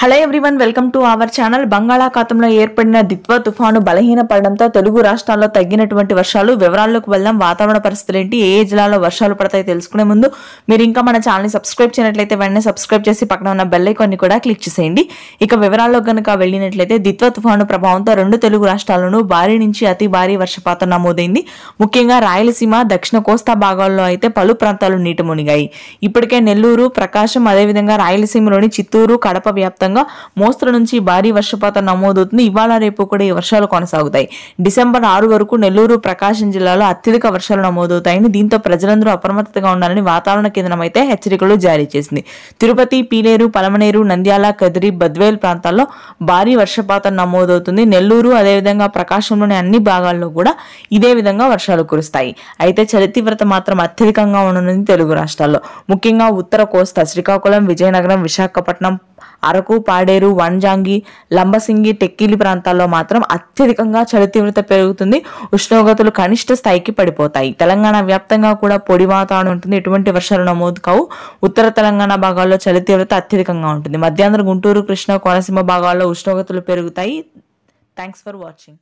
Hello everyone, welcome to our channel. బంగాళాఖాతంలో ఏర్పడిన దిత్వా తుఫాను బలహీనపడడంతో తెలుగు రాష్ట్రాల్లో తగ్గినటువంటి వర్షాలు. వివరాల్లోకి వెళ్దాం. వాతావరణ పరిస్థితులు ఏంటి, ఏ జిల్లాలో వర్షాలు పడతాయి తెలుసుకునే ముందు మీరు ఇంకా మన ఛానల్ని సబ్స్క్రైబ్ చేయనట్లయితే వెంటనే సబ్స్క్రైబ్ చేసి పక్కన ఉన్న బెల్ ఐకాన్ని కూడా క్లిక్ చేసేయండి. ఇక వివరాల్లో కనుక వెళ్ళినట్లయితే దిత్వా తుఫాను ప్రభావంతో రెండు తెలుగు రాష్ట్రాల్లోనూ భారీ నుంచి అతి భారీ వర్షపాతం నమోదైంది. ముఖ్యంగా రాయలసీమ, దక్షిణ కోస్తా భాగాల్లో అయితే పలు ప్రాంతాలు నీట మునిగాయి. ఇప్పటికే నెల్లూరు, ప్రకాశం, అదేవిధంగా రాయలసీమలోని చిత్తూరు, కడప వ్యాప్తంగా మోస్తరు నుంచి భారీ వర్షపాతం నమోదవుతుంది. ఇవాళ రేపు కూడా ఈ వర్షాలు కొనసాగుతాయి. డిసెంబర్ 6 వరకు నెల్లూరు, ప్రకాశం జిల్లాలో అత్యధిక వర్షాలు నమోదవుతాయని, దీంతో ప్రజలందరూ అప్రమత్తతగా ఉండాలని వాతావరణ కేంద్రం అయితే హెచ్చరికలు జారీ చేసింది. తిరుపతి, పీలేరు, పలమనేరు, నంద్యాల, కదిరి, బద్వేల్ ప్రాంతాల్లో భారీ వర్షపాతం నమోదవుతుంది. నెల్లూరు అదేవిధంగా ప్రకాశంలోని అన్ని భాగాల్లో కూడా ఇదే విధంగా వర్షాలు కురుస్తాయి. అయితే చలి తీవ్రత మాత్రం అత్యధికంగా ఉండనుంది తెలుగు రాష్ట్రాల్లో. ముఖ్యంగా ఉత్తర కోస్తా, శ్రీకాకుళం, విజయనగరం, విశాఖపట్నం, అరకు, పాడేరు, వంజాంగి, లంబసింగి, టెక్కిలి ప్రాంతాల్లో మాత్రం అత్యధికంగా చలి తీవ్రత పెరుగుతుంది. ఉష్ణోగ్రతలు కనిష్ట స్థాయికి పడిపోతాయి. తెలంగాణ వ్యాప్తంగా కూడా పొడి వాతావరణం ఉంటుంది. ఎటువంటి వర్షాలు నమోదు కావు. ఉత్తర తెలంగాణ భాగాల్లో చలి తీవ్రత అత్యధికంగా ఉంటుంది. మధ్యాంధ్ర, గుంటూరు, కృష్ణా, కోనసీమ భాగాల్లో ఉష్ణోగ్రతలు పెరుగుతాయి. Thanks for watching.